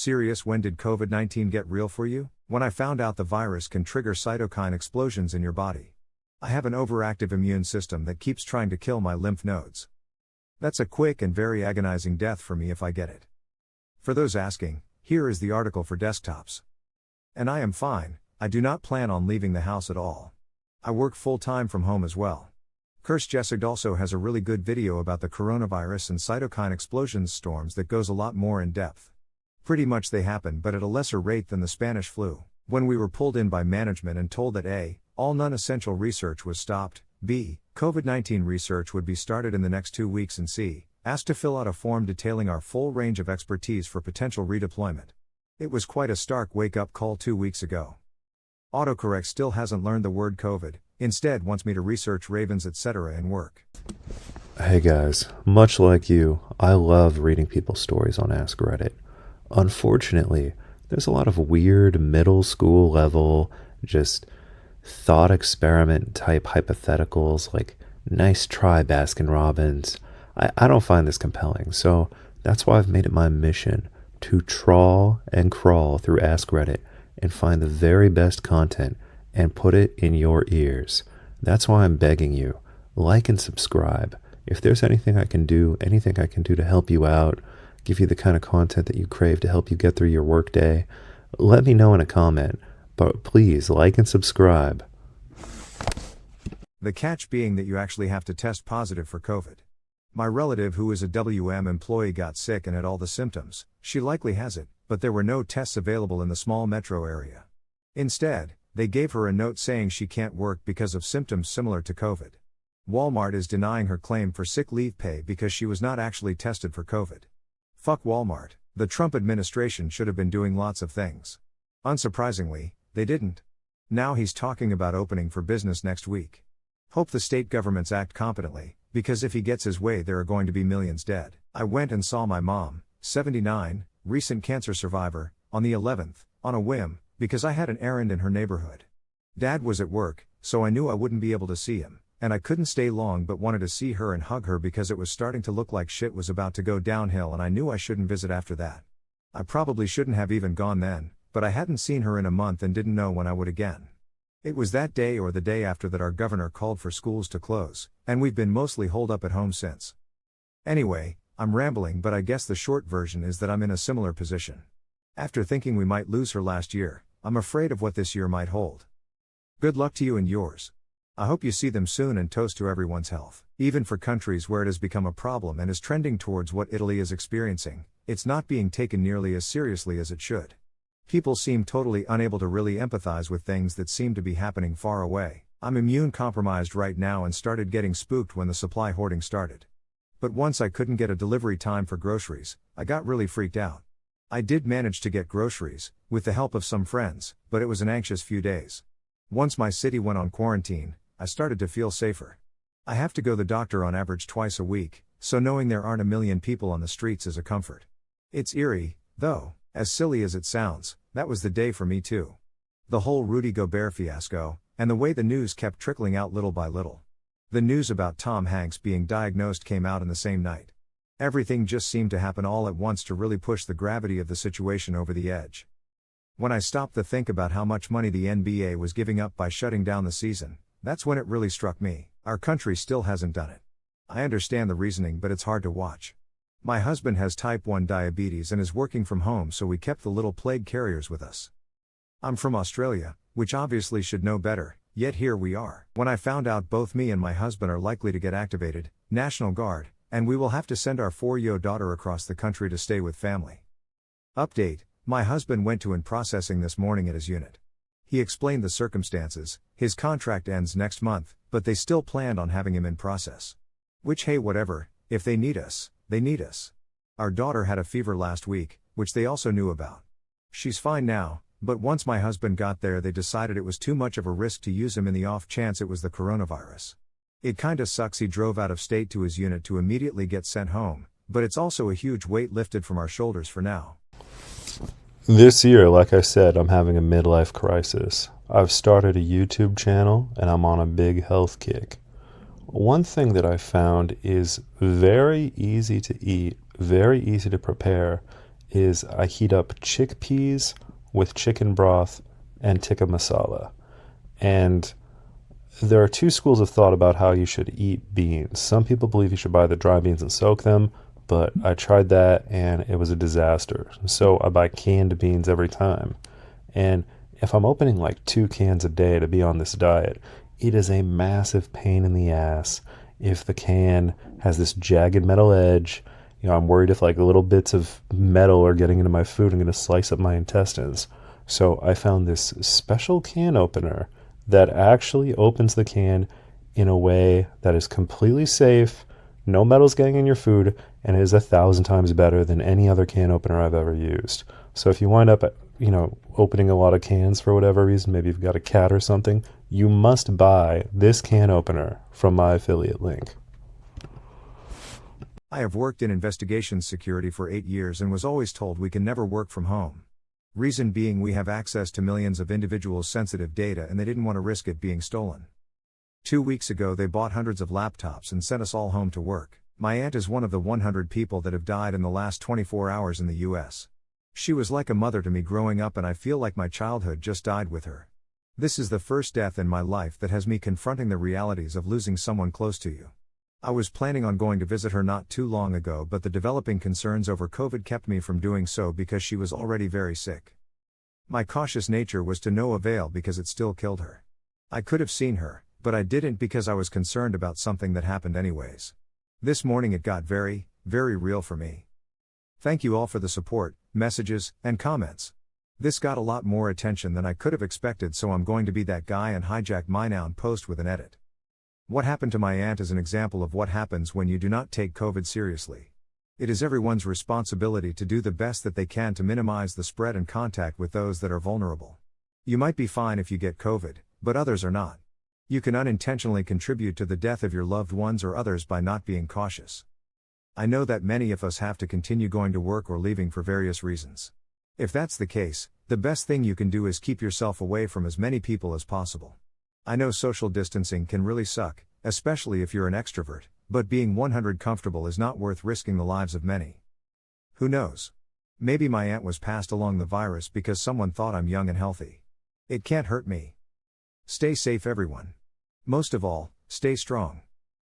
Serious, when did COVID-19 get real for you? When I found out the virus can trigger cytokine explosions in your body. I have an overactive immune system that keeps trying to kill my lymph nodes. That's a quick and very agonizing death for me if I get it. For those asking, here is the article for desktops. And I am fine. I do not plan on leaving the house at all. I work full-time from home as well. Jessig also has a really good video about the coronavirus and cytokine explosions storms that goes a lot more in depth. Pretty much they happen, but at a lesser rate than the Spanish flu. When we were pulled in by management and told that A, all non-essential research was stopped, B, COVID-19 research would be started in the next 2 weeks, and C, asked to fill out a form detailing our full range of expertise for potential redeployment. It was quite a stark wake-up call 2 weeks ago. Autocorrect still hasn't learned the word COVID, instead wants me to research ravens etc. in work. Hey guys, much like you, I love reading people's stories on Ask Reddit. Unfortunately, there's a lot of weird middle school level, just thought experiment type hypotheticals like nice try Baskin Robbins. I don't find this compelling, so that's why I've made it my mission to trawl and crawl through Ask Reddit and find the very best content and put it in your ears. That's why I'm begging you, like and subscribe. If there's anything I can do to help you out, give you the kind of content that you crave to help you get through your workday, let me know in a comment. But please like and subscribe. The catch being that you actually have to test positive for COVID. My relative who is a WM employee got sick and had all the symptoms. She likely has it, but there were no tests available in the small metro area. Instead, they gave her a note saying she can't work because of symptoms similar to COVID. Walmart is denying her claim for sick leave pay because she was not actually tested for COVID. Fuck Walmart. The Trump administration should have been doing lots of things. Unsurprisingly, they didn't. Now he's talking about opening for business next week. Hope the state governments act competently, because if he gets his way there are going to be millions dead. I went and saw my mom, 79, recent cancer survivor, on the 11th, on a whim, because I had an errand in her neighborhood. Dad was at work, so I knew I wouldn't be able to see him, and I couldn't stay long but wanted to see her and hug her because it was starting to look like shit was about to go downhill and I knew I shouldn't visit after that. I probably shouldn't have even gone then, but I hadn't seen her in a month and didn't know when I would again. It was that day or the day after that our governor called for schools to close, and we've been mostly holed up at home since. Anyway, I'm rambling, but I guess the short version is that I'm in a similar position. After thinking we might lose her last year, I'm afraid of what this year might hold. Good luck to you and yours. I hope you see them soon and toast to everyone's health. Even for countries where it has become a problem and is trending towards what Italy is experiencing, it's not being taken nearly as seriously as it should. People seem totally unable to really empathize with things that seem to be happening far away. I'm immune compromised right now and started getting spooked when the supply hoarding started. But once I couldn't get a delivery time for groceries, I got really freaked out. I did manage to get groceries, with the help of some friends, but it was an anxious few days. Once my city went on quarantine, I started to feel safer. I have to go to the doctor on average twice a week, so knowing there aren't a million people on the streets is a comfort. It's eerie, though, as silly as it sounds, that was the day for me too. The whole Rudy Gobert fiasco, and the way the news kept trickling out little by little. The news about Tom Hanks being diagnosed came out in the same night. Everything just seemed to happen all at once to really push the gravity of the situation over the edge. When I stopped to think about how much money the NBA was giving up by shutting down the season, that's when it really struck me. Our country still hasn't done it. I understand the reasoning, but it's hard to watch. My husband has type 1 diabetes and is working from home, so we kept the little plague carriers with us. I'm from Australia, which obviously should know better, yet here we are. When I found out both me and my husband are likely to get activated, National Guard, and we will have to send our 4-year-old daughter across the country to stay with family. Update, my husband went to in-processing this morning at his unit. He explained the circumstances. His contract ends next month, but they still planned on having him in process. Which, hey, whatever, if they need us, they need us. Our daughter had a fever last week, which they also knew about. She's fine now, but once my husband got there they decided it was too much of a risk to use him in the off chance it was the coronavirus. It kinda sucks he drove out of state to his unit to immediately get sent home, but it's also a huge weight lifted from our shoulders for now. This year, like I said, I'm having a midlife crisis. I've started a YouTube channel and I'm on a big health kick. One thing that I found is very easy to eat, very easy to prepare, is I heat up chickpeas with chicken broth and tikka masala. And there are two schools of thought about how you should eat beans. Some people believe you should buy the dry beans and soak them, but I tried that and it was a disaster. So I buy canned beans every time. And if I'm opening like 2 cans a day to be on this diet, it is a massive pain in the ass if the can has this jagged metal edge. I'm worried if like little bits of metal are getting into my food, I'm going to slice up my intestines. So I found this special can opener that actually opens the can in a way that is completely safe, no metal's getting in your food, and it is 1,000 times better than any other can opener I've ever used. So if you wind up, opening a lot of cans for whatever reason, maybe you've got a cat or something, you must buy this can opener from my affiliate link. I have worked in investigations security for 8 years and was always told we can never work from home. Reason being we have access to millions of individuals' sensitive data and they didn't want to risk it being stolen. 2 weeks ago they bought hundreds of laptops and sent us all home to work. My aunt is one of the 100 people that have died in the last 24 hours in the US. She was like a mother to me growing up and I feel like my childhood just died with her. This is the first death in my life that has me confronting the realities of losing someone close to you. I was planning on going to visit her not too long ago, but the developing concerns over COVID kept me from doing so because she was already very sick. My cautious nature was to no avail because it still killed her. I could have seen her, but I didn't because I was concerned about something that happened anyways. This morning it got very, very real for me. Thank you all for the support, messages, and comments. This got a lot more attention than I could have expected, so I'm going to be that guy and hijack my noun post with an edit. What happened to my aunt is an example of what happens when you do not take COVID seriously. It is everyone's responsibility to do the best that they can to minimize the spread and contact with those that are vulnerable. You might be fine if you get COVID, but others are not. You can unintentionally contribute to the death of your loved ones or others by not being cautious. I know that many of us have to continue going to work or leaving for various reasons. If that's the case, the best thing you can do is keep yourself away from as many people as possible. I know social distancing can really suck, especially if you're an extrovert, but being 100% comfortable is not worth risking the lives of many. Who knows? Maybe my aunt was passed along the virus because someone thought I'm young and healthy. It can't hurt me. Stay safe, everyone. Most of all, stay strong.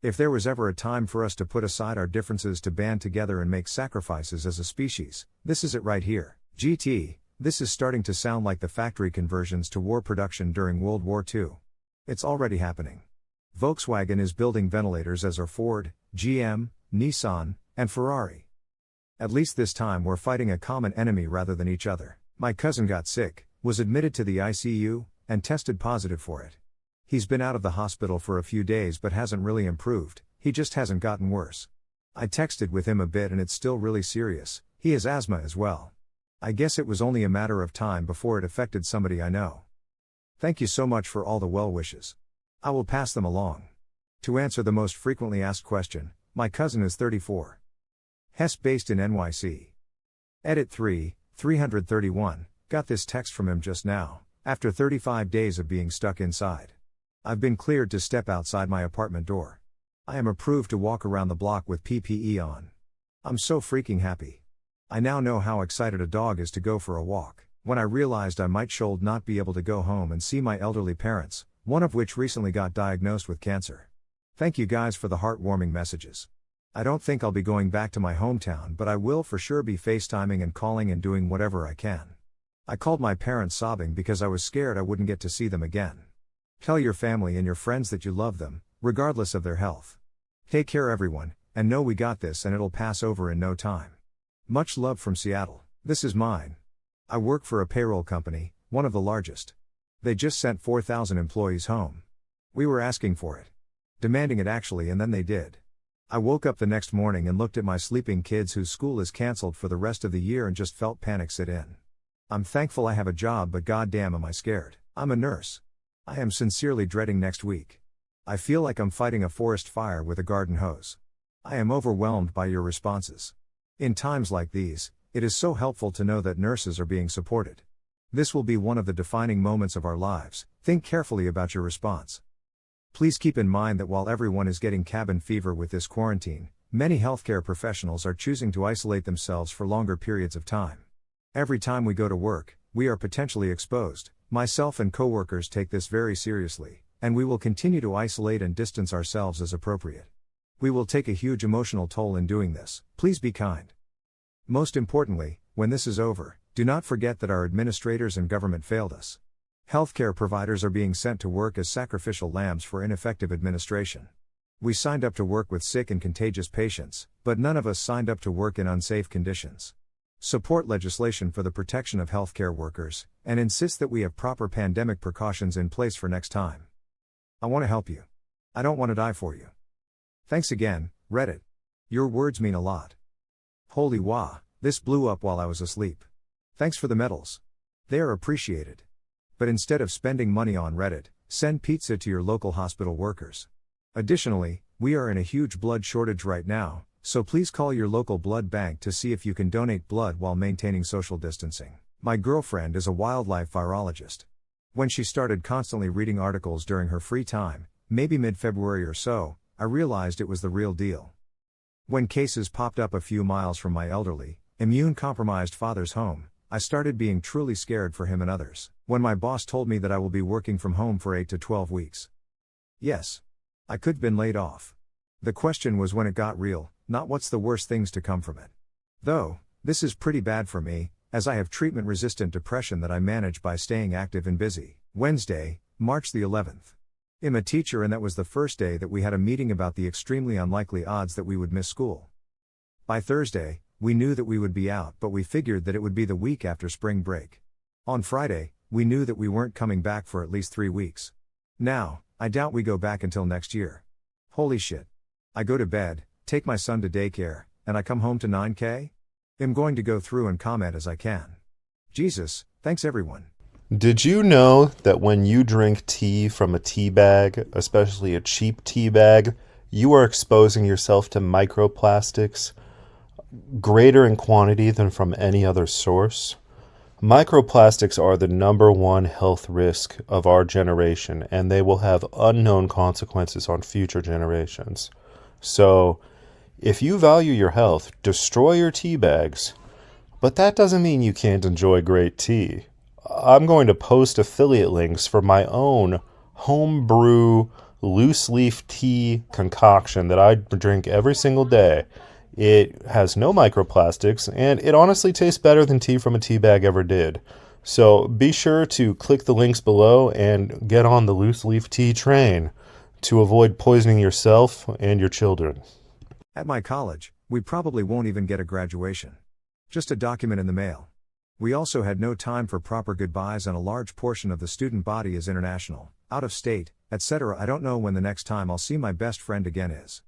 If there was ever a time for us to put aside our differences to band together and make sacrifices as a species, this is it right here. GT, this is starting to sound like the factory conversions to war production during World War II. It's already happening. Volkswagen is building ventilators as are Ford, GM, Nissan, and Ferrari. At least this time we're fighting a common enemy rather than each other. My cousin got sick, was admitted to the ICU, and tested positive for it. He's been out of the hospital for a few days but hasn't really improved, he just hasn't gotten worse. I texted with him a bit and it's still really serious, he has asthma as well. I guess it was only a matter of time before it affected somebody I know. Thank you so much for all the well wishes. I will pass them along. To answer the most frequently asked question, my cousin is 34. Hess based in NYC. Edit 331, got this text from him just now, after 35 days of being stuck inside. I've been cleared to step outside my apartment door. I am approved to walk around the block with PPE on. I'm so freaking happy. I now know how excited a dog is to go for a walk. When I realized I might should not be able to go home and see my elderly parents, one of which recently got diagnosed with cancer. Thank you guys for the heartwarming messages. I don't think I'll be going back to my hometown, but I will for sure be FaceTiming and calling and doing whatever I can. I called my parents sobbing because I was scared I wouldn't get to see them again. Tell your family and your friends that you love them, regardless of their health. Take care everyone, and know we got this and it'll pass over in no time. Much love from Seattle. This is mine. I work for a payroll company, one of the largest. They just sent 4,000 employees home. We were asking for it. Demanding it actually, and then they did. I woke up the next morning and looked at my sleeping kids whose school is cancelled for the rest of the year and just felt panic sit in. I'm thankful I have a job, but goddamn am I scared. I'm a nurse. I am sincerely dreading next week. I feel like I'm fighting a forest fire with a garden hose. I am overwhelmed by your responses. In times like these, it is so helpful to know that nurses are being supported. This will be one of the defining moments of our lives. Think carefully about your response. Please keep in mind that while everyone is getting cabin fever with this quarantine, Many healthcare professionals are choosing to isolate themselves for longer periods of time. Every time we go to work, we are potentially exposed. Myself and coworkers take this very seriously, and we will continue to isolate and distance ourselves as appropriate. We will take a huge emotional toll in doing this. Please be kind. Most importantly, when this is over, do not forget that our administrators and government failed us. Healthcare providers are being sent to work as sacrificial lambs for ineffective administration. We signed up to work with sick and contagious patients, but none of us signed up to work in unsafe conditions. Support legislation for the protection of healthcare workers, and insist that we have proper pandemic precautions in place for next time. I want to help you. I don't want to die for you. Thanks again, Reddit. Your words mean a lot. Holy wah, this blew up while I was asleep. Thanks for the medals. They are appreciated. But instead of spending money on Reddit, send pizza to your local hospital workers. Additionally, we are in a huge blood shortage right now, so please call your local blood bank to see if you can donate blood while maintaining social distancing. My girlfriend is a wildlife virologist. When she started constantly reading articles during her free time, maybe mid-February or so, I realized it was the real deal. When cases popped up a few miles from my elderly, immune-compromised father's home, I started being truly scared for him and others. When my boss told me that I will be working from home for 8 to 12 weeks. Yes. I could have been laid off. The question was when it got real, not what's the worst things to come from it. Though, this is pretty bad for me, as I have treatment-resistant depression that I manage by staying active and busy. Wednesday, March the 11th. I'm a teacher and that was the first day that we had a meeting about the extremely unlikely odds that we would miss school. By Thursday, we knew that we would be out, but we figured that it would be the week after spring break. On Friday, we knew that we weren't coming back for at least 3 weeks. Now, I doubt we go back until next year. Holy shit. I go to bed, take my son to daycare, and I come home to 9K? I'm going to go through and comment as I can. Jesus, thanks everyone. Did you know that when you drink tea from a tea bag, especially a cheap tea bag, you are exposing yourself to microplastics greater in quantity than from any other source? Microplastics are the #1 health risk of our generation, and they will have unknown consequences on future generations. So, if you value your health, destroy your tea bags. But that doesn't mean you can't enjoy great tea. I'm going to post affiliate links for my own homebrew loose leaf tea concoction that I drink every single day. It has no microplastics, and it honestly tastes better than tea from a tea bag ever did. So be sure to click the links below and get on the loose leaf tea train to avoid poisoning yourself and your children. At my college, we probably won't even get a graduation. Just a document in the mail. We also had no time for proper goodbyes, and a large portion of the student body is international, out of state, etc. I don't know when the next time I'll see my best friend again is.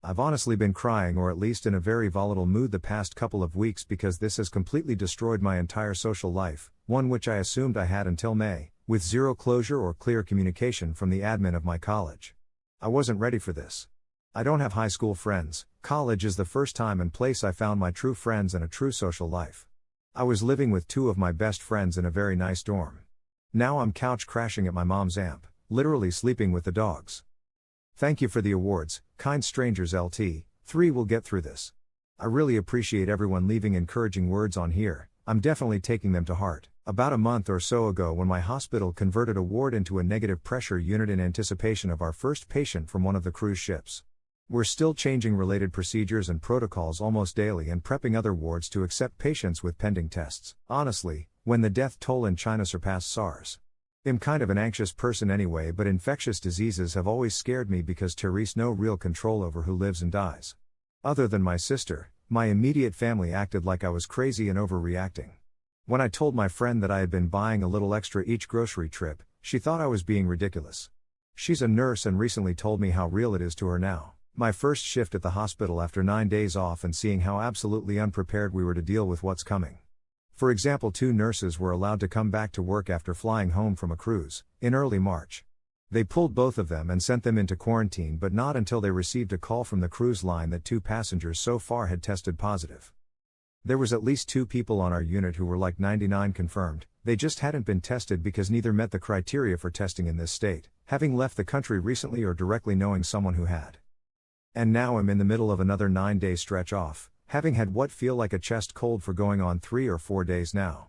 I've honestly been crying, or at least in a very volatile mood, the past couple of weeks because this has completely destroyed my entire social life, one which I assumed I had until May, with zero closure or clear communication from the admin of my college. I wasn't ready for this. I don't have high school friends. College is the first time and place I found my true friends and a true social life. I was living with 2 of my best friends in a very nice dorm. Now I'm couch crashing at my mom's amp, literally sleeping with the dogs. Thank you for the awards, kind strangers. LT3 will get through this. I really appreciate everyone leaving encouraging words on here. I'm definitely taking them to heart. About a month or so ago, when my hospital converted a ward into a negative pressure unit in anticipation of our first patient from one of the cruise ships. We're still changing related procedures and protocols almost daily and prepping other wards to accept patients with pending tests. Honestly, when the death toll in China surpassed SARS. I'm kind of an anxious person anyway, but infectious diseases have always scared me because Therese no real control over who lives and dies. Other than my sister, my immediate family acted like I was crazy and overreacting. When I told my friend that I had been buying a little extra each grocery trip, she thought I was being ridiculous. She's a nurse and recently told me how real it is to her now. My first shift at the hospital after 9 days off, and seeing how absolutely unprepared we were to deal with what's coming. For example, 2 nurses were allowed to come back to work after flying home from a cruise, in early March. They pulled both of them and sent them into quarantine, but not until they received a call from the cruise line that 2 passengers so far had tested positive. There was at least 2 people on our unit who were like 99 confirmed, they just hadn't been tested because neither met the criteria for testing in this state, having left the country recently or directly knowing someone who had. And now I'm in the middle of another 9-day stretch off, having had what feel like a chest cold for going on 3 or 4 days now.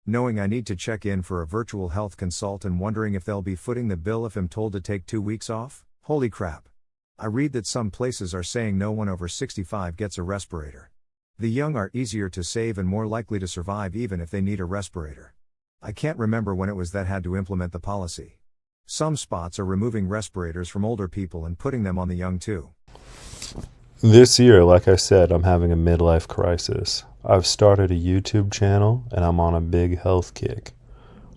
Knowing I need to check in for a virtual health consult and wondering if they'll be footing the bill if I'm told to take 2 weeks off? Holy crap. I read that some places are saying no one over 65 gets a respirator. The young are easier to save and more likely to survive even if they need a respirator. I can't remember when it was that had to implement the policy. Some spots are removing respirators from older people and putting them on the young too. This year, like I said, I'm having a midlife crisis. I've started a YouTube channel and I'm on a big health kick.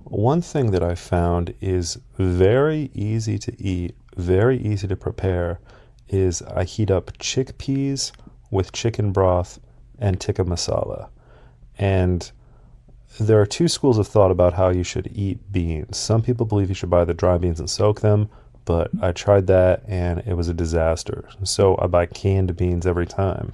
One thing that I found is very easy to eat, very easy to prepare, is I heat up chickpeas with chicken broth and tikka masala. And there are two schools of thought about how you should eat beans. Some people believe you should buy the dry beans and soak them, but I tried that and it was a disaster. So I buy canned beans every time.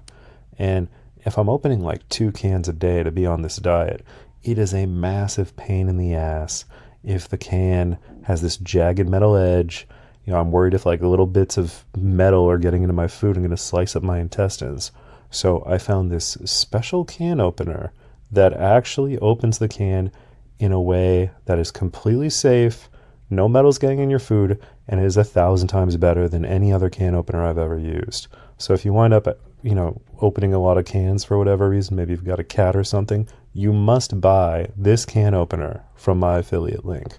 And if I'm opening like 2 cans a day to be on this diet, it is a massive pain in the ass if the can has this jagged metal edge. I'm worried if like little bits of metal are getting into my food and going to slice up my intestines. So I found this special can opener that actually opens the can in a way that is completely safe, no metal's getting in your food, and it is 1,000 times better than any other can opener I've ever used. So if you wind up, opening a lot of cans for whatever reason, maybe you've got a cat or something, you must buy this can opener from my affiliate link.